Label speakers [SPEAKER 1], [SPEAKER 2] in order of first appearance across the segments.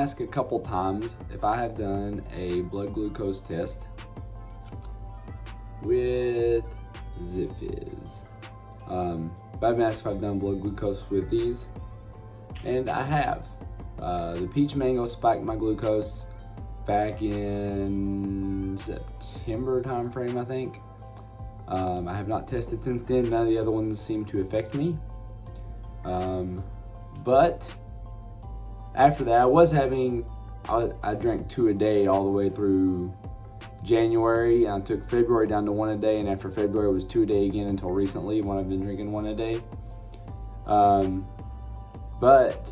[SPEAKER 1] asked a couple times if I have done a blood glucose test with Zipfizz. But I've been asked if I've done blood glucose with these, and I have. The peach mango spiked my glucose back in September timeframe, I think. I have not tested since then. None of the other ones seem to affect me. But after that, I drank 2 a day all the way through January, and I took February down to 1 a day, and after February it was 2 a day again until recently when I've been drinking 1 a day. But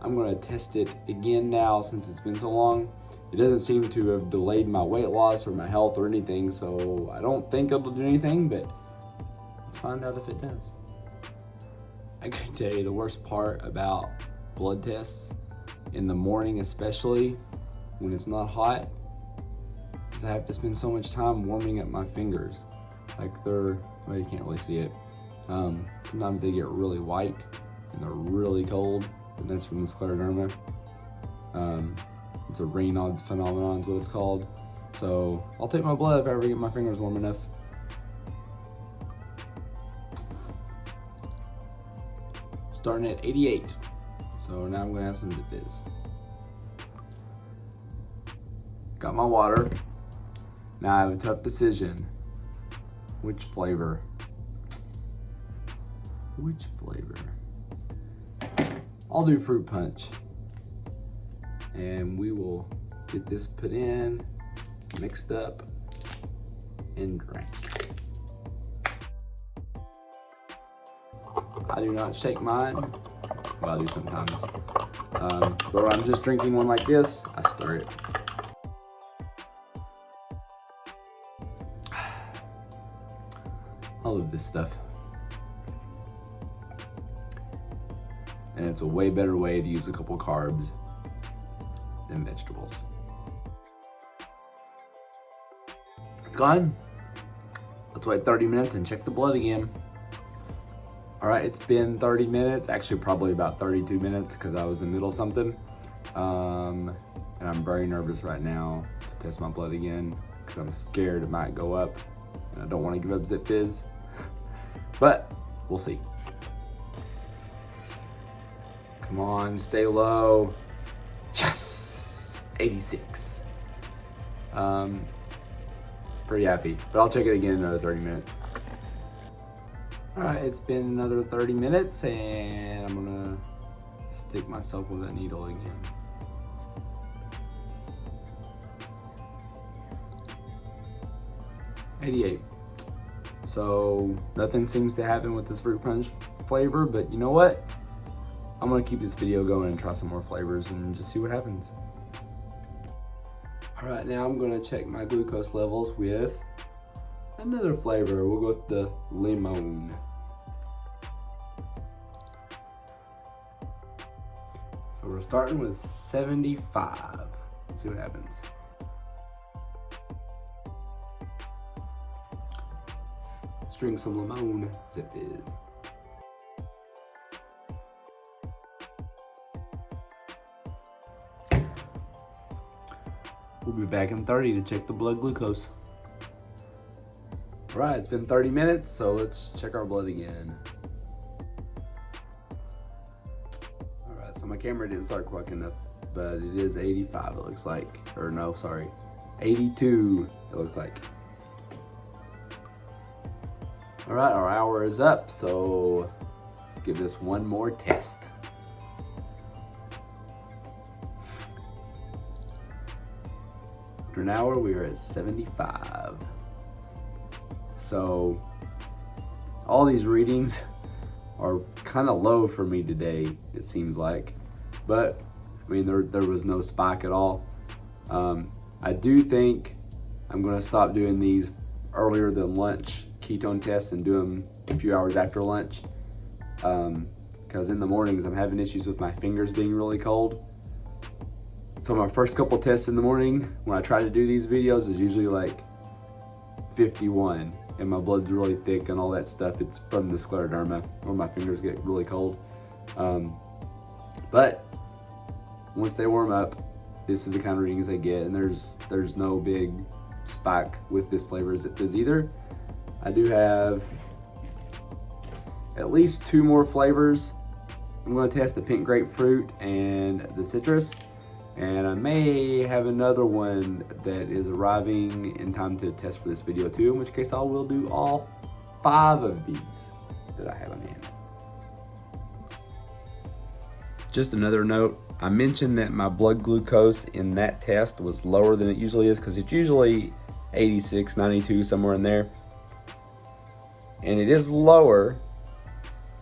[SPEAKER 1] I'm gonna test it again now since it's been so long. It doesn't seem to have delayed my weight loss or my health or anything, so I don't think it'll do anything, but let's find out if it does. I can tell you the worst part about blood tests, in the morning especially, when it's not hot, is I have to spend so much time warming up my fingers. Like well, you can't really see it. Sometimes they get really white and they're really cold, and that's from the scleroderma. It's a Raynaud's phenomenon is what it's called. So I'll take my blood if I ever get my fingers warm enough. Starting at 88. So now I'm gonna have some Zipfizz. Got my water. Now I have a tough decision. Which flavor? Which flavor? I'll do fruit punch. And we will get this put in, mixed up, and drank. I do not shake mine. Well, I do sometimes. But when I'm just drinking one like this, I stir it. I love this stuff. And it's a way better way to use a couple carbs than vegetables. It's gone. Let's wait 30 minutes and check the blood again. All right, it's been 30 minutes, actually probably about 32 minutes because I was in the middle of something. And I'm very nervous right now to test my blood again because I'm scared it might go up and I don't want to give up Zipfizz. But we'll see. Come on, stay low. Yes, 86. Pretty happy, but I'll check it again in another 30 minutes. All right, it's been another 30 minutes and I'm gonna stick myself with that needle again. $88. So nothing seems to happen with this fruit punch flavor, but you know what? I'm gonna keep this video going and try some more flavors and just see what happens. All right, now I'm gonna check my glucose levels with another flavor. We'll go with the limone. So we're starting with 75. Let's see what happens. Let's drink some limone Zipfizz. We'll be back in 30 to check the blood glucose. All right, it's been 30 minutes, so let's check our blood again. All right, so my camera didn't start quick enough, but it is 85, it looks like. Or no, sorry, 82, it looks like. All right, our hour is up, so let's give this one more test. After an hour, we are at 75. So all these readings are kind of low for me today, it seems like. But I mean, there was no spike at all. I do think I'm gonna stop doing these earlier than lunch ketone tests and do them a few hours after lunch. Because in the mornings I'm having issues with my fingers being really cold. So my first couple tests in the morning, when I try to do these videos, is usually like 51, and my blood's really thick and all that stuff. It's from the scleroderma, where my fingers get really cold. But once they warm up, this is the kind of readings they get, and there's no big spike with this flavor Zipfizz either. I do have at least 2 more flavors. I'm going to test the pink grapefruit and the citrus, and I may have another one that is arriving in time to test for this video too, in which case I will do all 5 of these that I have on hand. Just another note, I mentioned that my blood glucose in that test was lower than it usually is, because it's usually 86, 92, somewhere in there. And it is lower,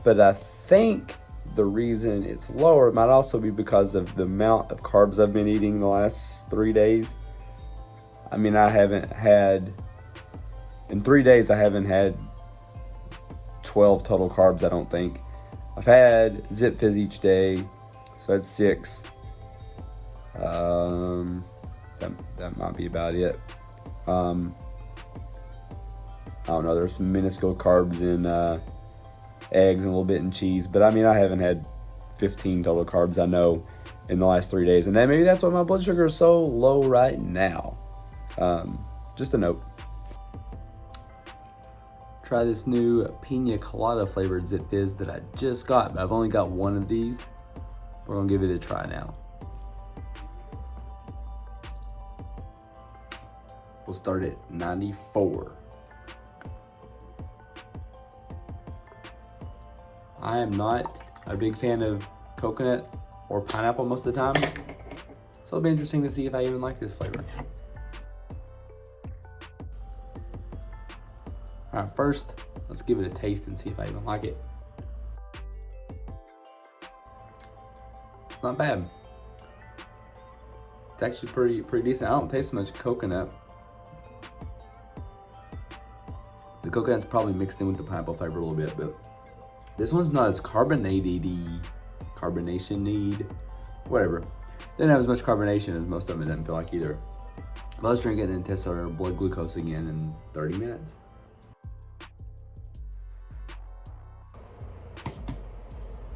[SPEAKER 1] but I think the reason it's lower might also be because of the amount of carbs I've been eating the last 3 days. I mean, in 3 days, I haven't had 12 total carbs, I don't think. I've had Zipfizz each day, so that's 6. That might be about it. I don't know, there's some minuscule carbs in eggs and a little bit in cheese, but I mean, I haven't had 15 total carbs, I know, in the last 3 days, and then maybe that's why my blood sugar is so low right now. Just a note. Try this new pina colada flavored Zipfizz that I just got, but I've only got 1 of these. We're gonna give it a try now. We'll start at 94. I am not a big fan of coconut or pineapple most of the time, so it'll be interesting to see if I even like this flavor. All right, first, let's give it a taste and see if I even like it. It's not bad. It's actually pretty decent. I don't taste much coconut. The coconut's probably mixed in with the pineapple flavor a little bit, but this one's not as carbonation-y, whatever. Didn't have as much carbonation as most of them, it doesn't feel like either. But let's drink it and then test our blood glucose again in 30 minutes.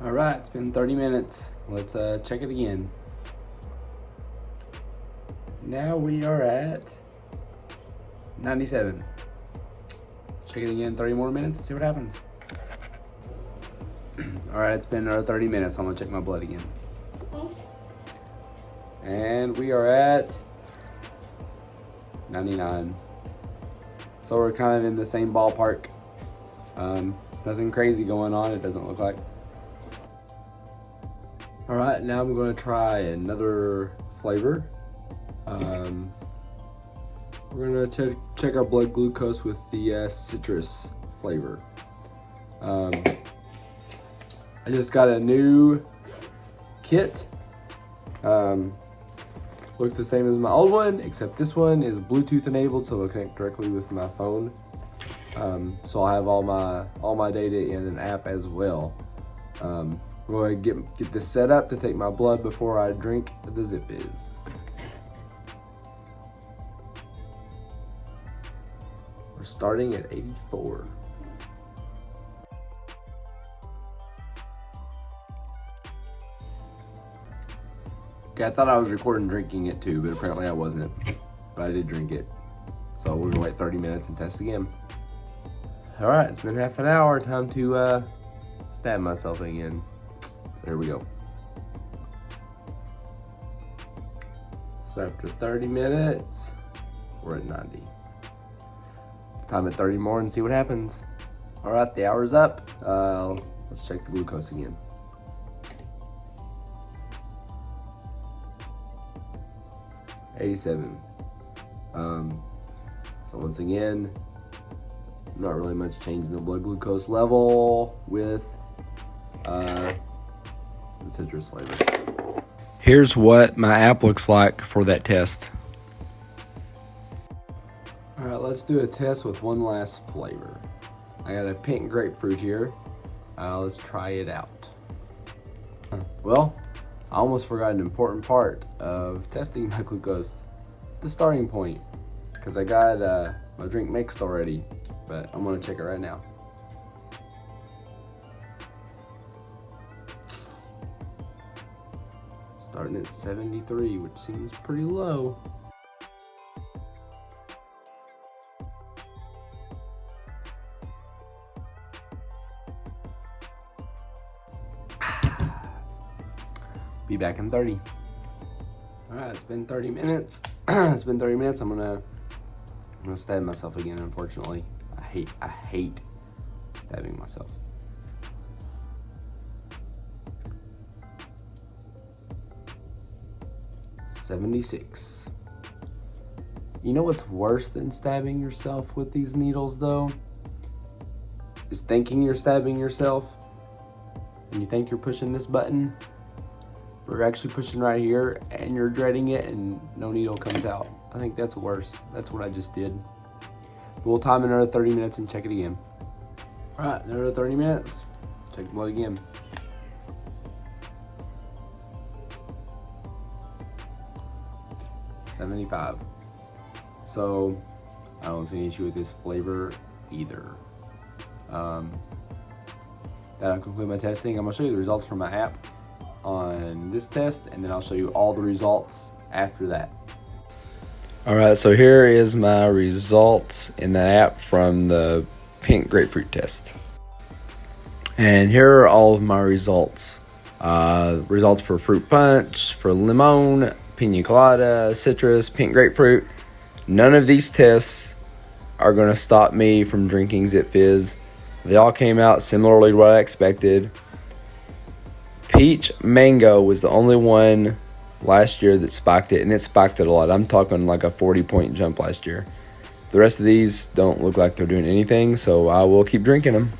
[SPEAKER 1] All right, it's been 30 minutes. Let's check it again. Now we are at 97. Check it again, 30 more minutes and see what happens. All right, it's been another 30 minutes. I'm gonna check my blood again. And we are at 99. So we're kind of in the same ballpark. Nothing crazy going on, it doesn't look like. All right, now I'm gonna try another flavor. We're gonna check our blood glucose with the citrus flavor. I just got a new kit. Looks the same as my old one, except this one is Bluetooth enabled, so it'll connect directly with my phone. So I'll have all my data in an app as well. I'm going to get this set up to take my blood before I drink the Zipfizz. We're starting at 84. Okay, I thought I was recording drinking it too, but apparently I wasn't. But I did drink it. So we're gonna wait 30 minutes and test again. All right, it's been half an hour. Time to stab myself again. So here we go. So after 30 minutes, we're at 90. It's time at 30 more and see what happens. All right, the hour's up. Let's check the glucose again. $87. So once again, not really much change in the blood glucose level with the citrus flavor. Here's what my app looks like for that test. All right, let's do a test with one last flavor. I got a pink grapefruit here. Let's try it out. Well, I almost forgot an important part of testing my glucose, the starting point, because I got my drink mixed already, but I'm gonna check it right now. Starting at 73, which seems pretty low. Be back in 30. All right, it's been 30 minutes. It's been 30 minutes. I'm gonna stab myself again, unfortunately. I hate stabbing myself. $76. You know what's worse than stabbing yourself with these needles though? Is thinking you're stabbing yourself and you think you're pushing this button, but you're actually pushing right here and you're dreading it and no needle comes out. I think that's worse. That's what I just did. But we'll time another 30 minutes and check it again. All right, another 30 minutes. Check the blood again. $75. So I don't see any issue with this flavor either. That'll conclude my testing. I'm gonna show you the results from my app on this test, and then I'll show you all the results after that. All right, so here is my results in the app from the pink grapefruit test. And here are all of my results. Results for fruit punch, for limone, pina colada, citrus, pink grapefruit. None of these tests are going to stop me from drinking Zipfizz. They all came out similarly to what I expected. Peach mango was the only one last year that spiked it, and it spiked it a lot. I'm talking like a 40-point jump last year. The rest of these don't look like they're doing anything, so I will keep drinking them.